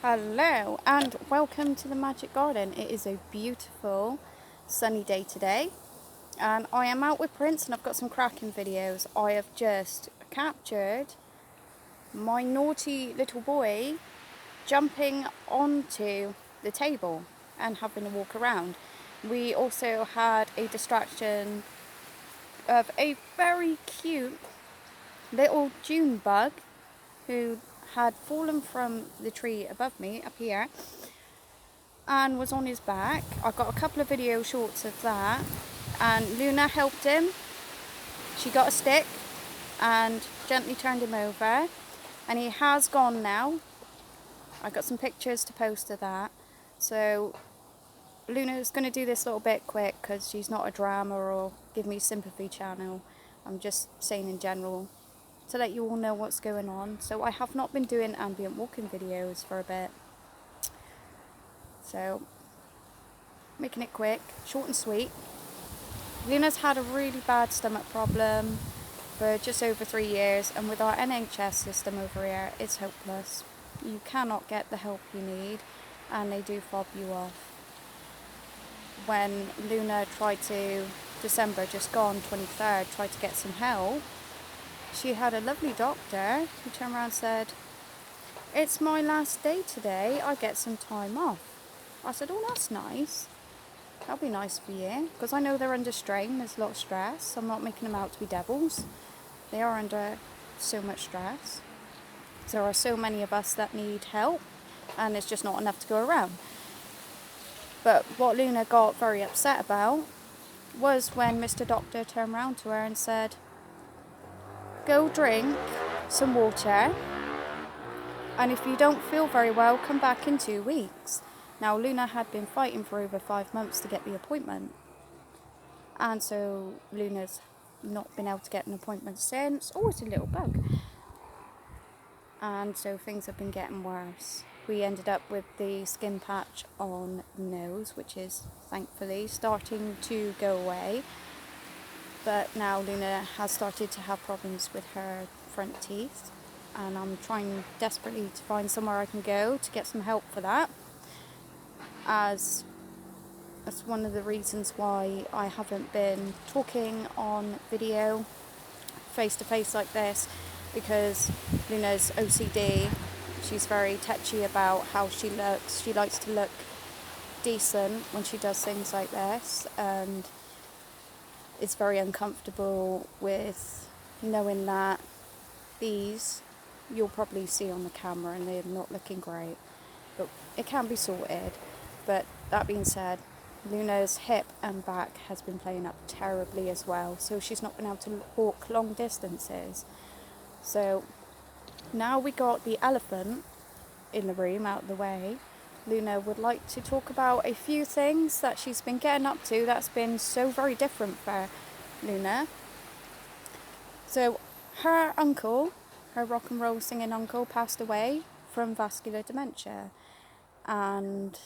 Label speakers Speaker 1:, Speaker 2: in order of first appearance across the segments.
Speaker 1: Hello and welcome to the Magic Garden. It is a beautiful sunny day today and I am out with Prince and I've got some cracking videos. I have just captured my naughty little boy jumping onto the table and having a walk around. We also had a distraction of a very cute little June bug who had fallen from the tree above me up here and was on his back. I got a couple of video shorts of that and Luna helped him. She got a stick and gently turned him over and he has gone now. I got some pictures to post of that. So Luna's going to do this a little bit quick because she's not a drama or give me sympathy channel. I'm just saying in general to let you all know what's going on. So I have not been doing ambient walking videos for a bit. So making it quick, short and sweet. Luna's had a really bad stomach problem for just over 3 years, and with our NHS system over here, it's hopeless. You cannot get the help you need, and they do fob you off. When Luna tried to, December just gone, 23rd, tried to get some help, she had a lovely doctor who turned around and said, "It's my last day today, I get some time off." I said, "Oh, that's nice. That'll be nice for you." Because I know they're under strain, there's a lot of stress. I'm not making them out to be devils. They are under so much stress. There are so many of us that need help, and it's just not enough to go around. But what Luna got very upset about was when Mr. Doctor turned around to her and said, "Go drink some water, and if you don't feel very well, come back in 2 weeks." Now, Luna had been fighting for over 5 months to get the appointment. And so Luna's not been able to get an appointment since. Oh, it's a little bug. And so things have been getting worse. We ended up with the skin patch on the nose, which is thankfully starting to go away. But now Luna has started to have problems with her front teeth. And I'm trying desperately to find somewhere I can go to get some help for that. As that's one of the reasons why I haven't been talking on video face to face like this, because Luna's OCD, she's very touchy about how she looks. She likes to look decent when she does things like this, and it's very uncomfortable with knowing that these you'll probably see on the camera and they're not looking great, but it can be sorted. But that being said, Luna's hip and back has been playing up terribly as well, so she's not been able to walk long distances. So now we got the elephant in the room out of the way, Luna would like to talk about a few things that she's been getting up to that's been so very different for Luna. So her uncle, her rock and roll singing uncle, passed away from vascular dementia, and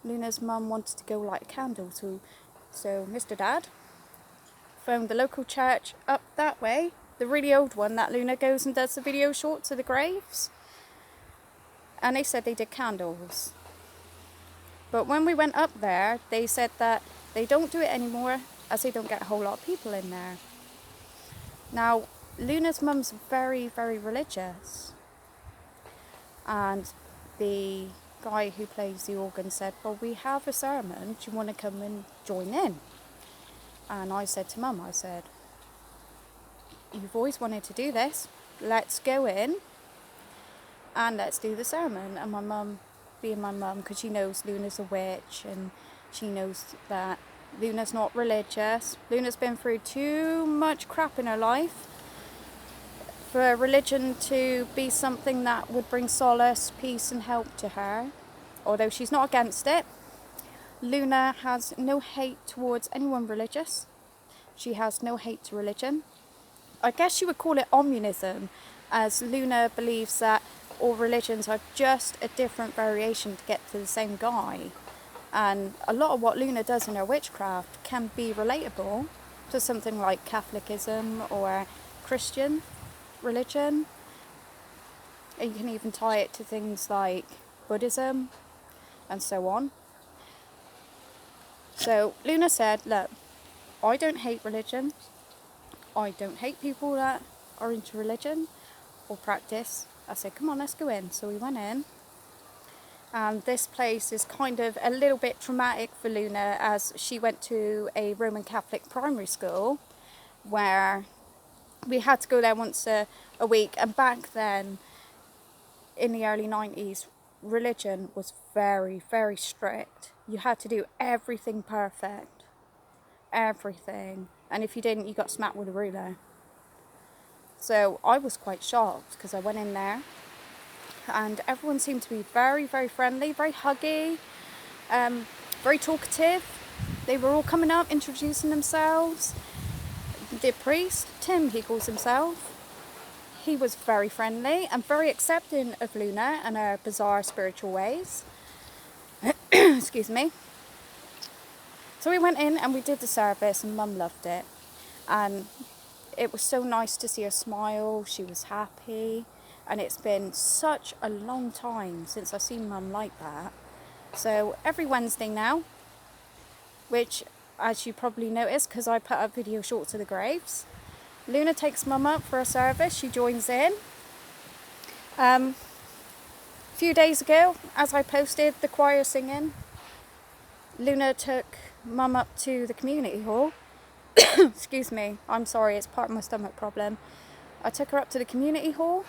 Speaker 1: Luna's mum wanted to go light a candle, so Mr. Dad phoned the local church up that way, the really old one that Luna goes and does the video shorts of the graves, and they said they did candles. But when we went up there, they said that they don't do it anymore as they don't get a whole lot of people in there. Now, Luna's mum's very, very religious, and the guy who plays the organ said, "Well, we have a sermon, do you want to come and join in?" And I said to Mum, I said, "You've always wanted to do this, let's go in and let's do the sermon." And my mum, being my mum, because she knows Luna's a witch and she knows that Luna's not religious. Luna's been through too much crap in her life for religion to be something that would bring solace, peace and help to her. Although she's not against it, Luna has no hate towards anyone religious. She has no hate to religion. I guess you would call it communism, as Luna believes that all religions are just a different variation to get to the same guy. And a lot of what Luna does in her witchcraft can be relatable to something like Catholicism or Christian religion. And you can even tie it to things like Buddhism and so on. So Luna said, look, I don't hate religion. I don't hate people that are into religion or practice. I said, come on, let's go in. So we went in. And this place is kind of a little bit traumatic for Luna, as she went to a Roman Catholic primary school where we had to go there once a week. And back then, in the early 90s, religion was very, very strict. You had to do everything perfect. Everything. And if you didn't, you got smacked with a ruler. So I was quite shocked because I went in there and everyone seemed to be very, very friendly, very huggy, very talkative. They were all coming up, introducing themselves. The priest, Tim he calls himself, he was very friendly and very accepting of Luna and her bizarre spiritual ways. Excuse me. So we went in and we did the service and Mum loved it. And it was so nice to see her smile. She was happy. And it's been such a long time since I've seen Mum like that. So every Wednesday now, which as you probably noticed because I put up video shorts of the graves, Luna takes Mum up for a service. She joins in. A few days ago, as I posted the choir singing, Luna took Mum up to the community hall. Excuse me, I'm sorry, it's part of my stomach problem. I took her up to the community hall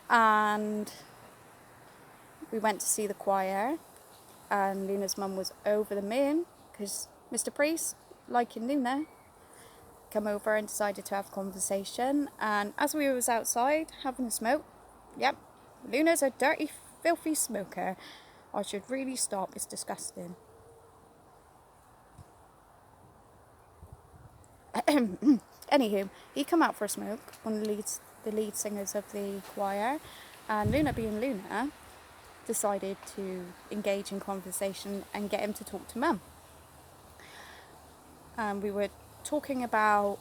Speaker 1: and we went to see the choir, and Luna's mum was over the moon because Mr. Priest, liking Luna, come over and decided to have a conversation. And as we was outside having a smoke, yep, Luna's a dirty, filthy smoker. I should really stop, it's disgusting. Anywho, he come out for a smoke, one of the lead singers of the choir, and Luna, being Luna, decided to engage in conversation and get him to talk to Mum. And we were talking about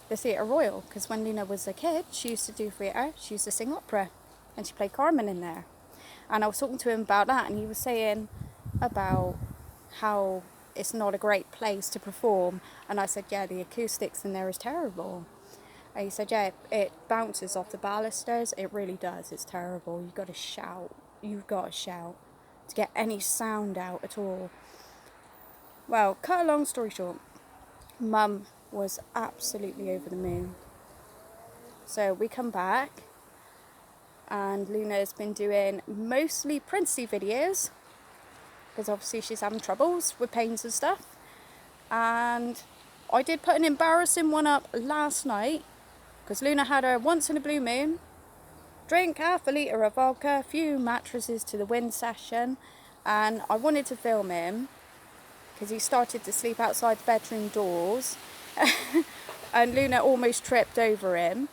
Speaker 1: the Theatre Royal, because when Luna was a kid, she used to do theatre, she used to sing opera, and she played Carmen in there. And I was talking to him about that, and he was saying about how it's not a great place to perform. And I said, yeah, the acoustics in there is terrible. And he said, yeah, it bounces off the balusters. It really does. It's terrible. You've got to shout. You've got to shout to get any sound out at all. Well, cut a long story short, Mum was absolutely over the moon. So we come back and Luna's been doing mostly princely videos, because obviously she's having troubles with pains and stuff. And I did put an embarrassing one up last night, because Luna had her once in a blue moon, drink half a litre of vodka, a few mattresses to the wind session, and I wanted to film him because he started to sleep outside the bedroom doors and Luna almost tripped over him,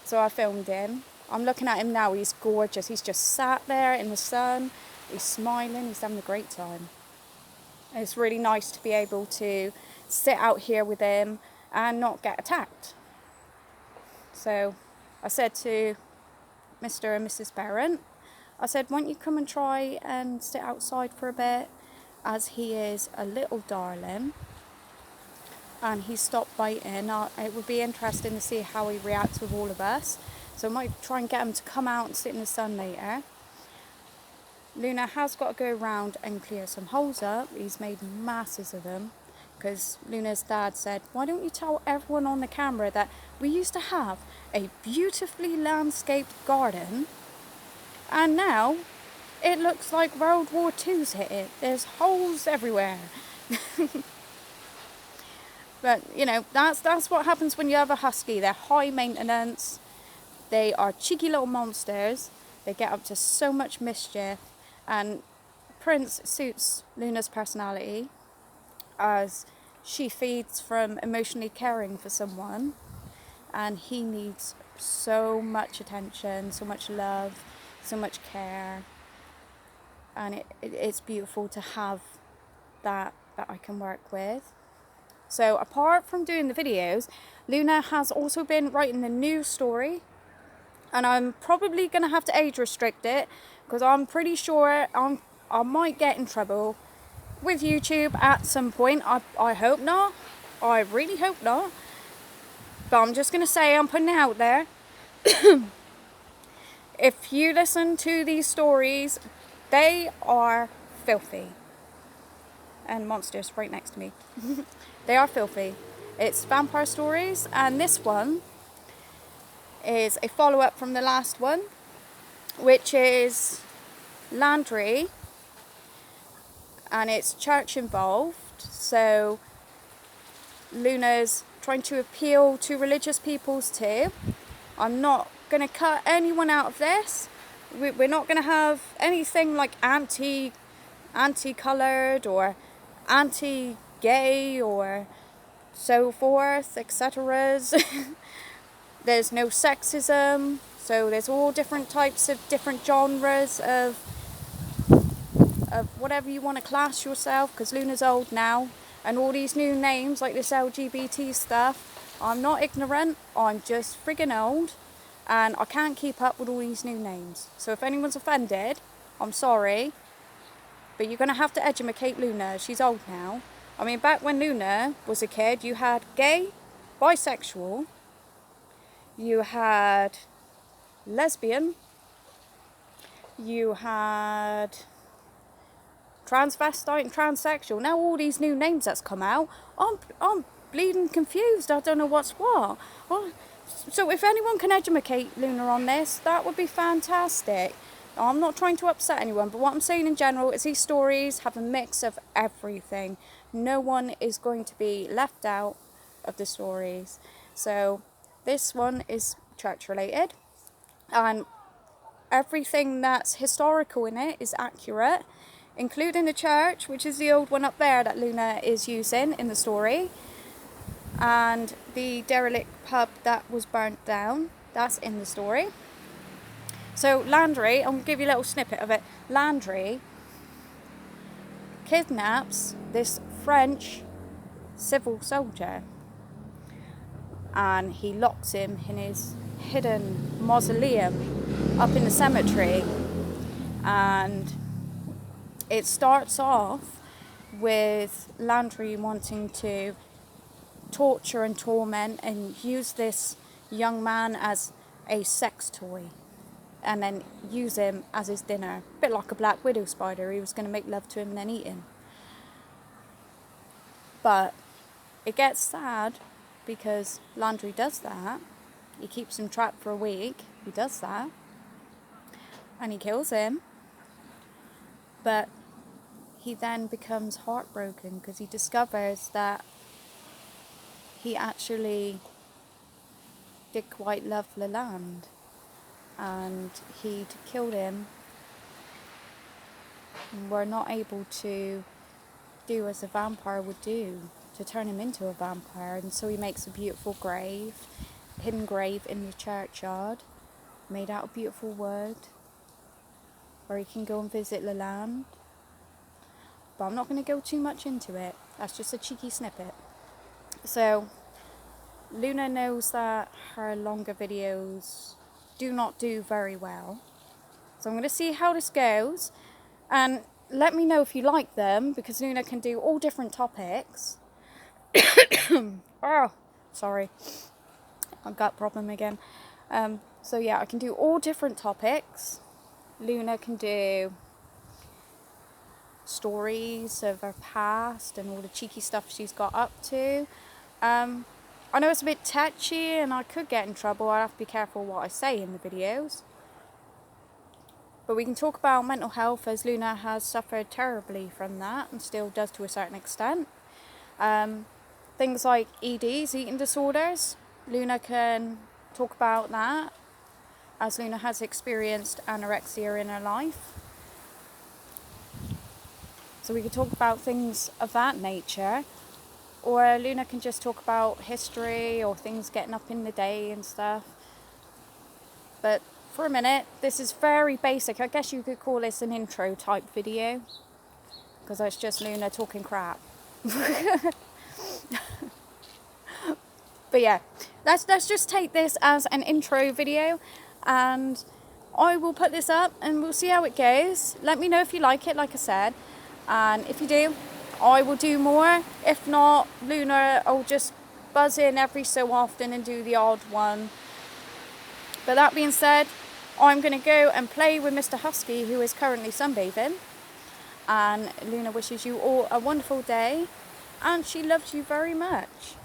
Speaker 1: so I filmed him. I'm looking at him now, he's gorgeous. He's just sat there in the sun. He's smiling, he's having a great time. It's really nice to be able to sit out here with him and not get attacked. So I said to Mr. and Mrs. Barron, I said, why don't you come and try and sit outside for a bit, as he is a little darling. And he stopped biting. It would be interesting to see how he reacts with all of us. So I might try and get him to come out and sit in the sun later. Luna has got to go around and clear some holes up. He's made masses of them, because Luna's dad said, why don't you tell everyone on the camera that we used to have a beautifully landscaped garden and now it looks like World War II's hit it. There's holes everywhere. But you know, that's what happens when you have a husky. They're high maintenance. They are cheeky little monsters. They get up to so much mischief. And Prince suits Luna's personality, as she feeds from emotionally caring for someone, and he needs so much attention, so much love, so much care. And it's beautiful to have that I can work with. So apart from doing the videos, Luna has also been writing the news story And I'm probably going to have to age restrict it, because I'm pretty sure I might get in trouble with YouTube at some point. I hope not. I really hope not. But I'm just going to say, I'm putting it out there. If you listen to these stories, they are filthy. And monsters right next to me. They are filthy. It's vampire stories, and this one is a follow-up from the last one, which is Landry, and it's church involved. So Luna's trying to appeal to religious peoples too. I'm not going to cut anyone out of this. We're not going to have anything like anti-coloured or anti-gay or so forth, etc. There's no sexism, so there's all different types of different genres of whatever you want to class yourself, because Luna's old now, and all these new names like this LGBT stuff. I'm not ignorant, I'm just friggin' old, and I can't keep up with all these new names. So if anyone's offended, I'm sorry, but you're going to have to educate Luna. She's old now. I mean, back when Luna was a kid, you had gay, bisexual, you had lesbian, you had transvestite and transsexual. Now all these new names that's come out, I'm bleeding confused. I don't know what's what. So if anyone can educate Luna on this, that would be fantastic. I'm not trying to upset anyone, but what I'm saying in general is these stories have a mix of everything. No one is going to be left out of the stories. So this one is church related, and everything that's historical in it is accurate, including the church, which is the old one up there that Luna is using in the story, and the derelict pub that was burnt down, that's in the story. So Landry, I'm going to give you a little snippet of it. Landry kidnaps this French civil soldier, and he locks him in his hidden mausoleum up in the cemetery. And it starts off with Landry wanting to torture and torment and use this young man as a sex toy, and then use him as his dinner. A bit like a Black Widow spider. He was going to make love to him and then eat him. But it gets sad because Landry does that. He keeps him trapped for a week. He does that. And he kills him. But he then becomes heartbroken because he discovers that he actually did quite love Lalande. And he'd killed him, and were not able to do as a vampire would do, to turn him into a vampire. And so he makes a beautiful grave, hidden grave in the churchyard, made out of beautiful wood, where he can go and visit Lalande. But I'm not going to go too much into it. That's just a cheeky snippet. So Luna knows that her longer videos do not do very well. So I'm going to see how this goes, and let me know if you like them, because Luna can do all different topics. Oh, sorry. I've got a problem again. So yeah, I can do all different topics. Luna can do stories of her past and all the cheeky stuff she's got up to. I know it's a bit touchy and I could get in trouble. I have to be careful what I say in the videos. But we can talk about mental health, as Luna has suffered terribly from that and still does to a certain extent. Things like EDs, eating disorders. Luna can talk about that, as Luna has experienced anorexia in her life. So we could talk about things of that nature. Or Luna can just talk about history or things getting up in the day and stuff. But for a minute, this is very basic. I guess you could call this an intro type video, because it's just Luna talking crap. But yeah, let's just take this as an intro video, and I will put this up and we'll see how it goes. Let me know if you like it, like I said, and if you do, I will do more. If not, Luna will just buzz in every so often and do the odd one. But that being said, I'm going to go and play with Mr. Husky, who is currently sunbathing. And Luna wishes you all a wonderful day, and she loves you very much.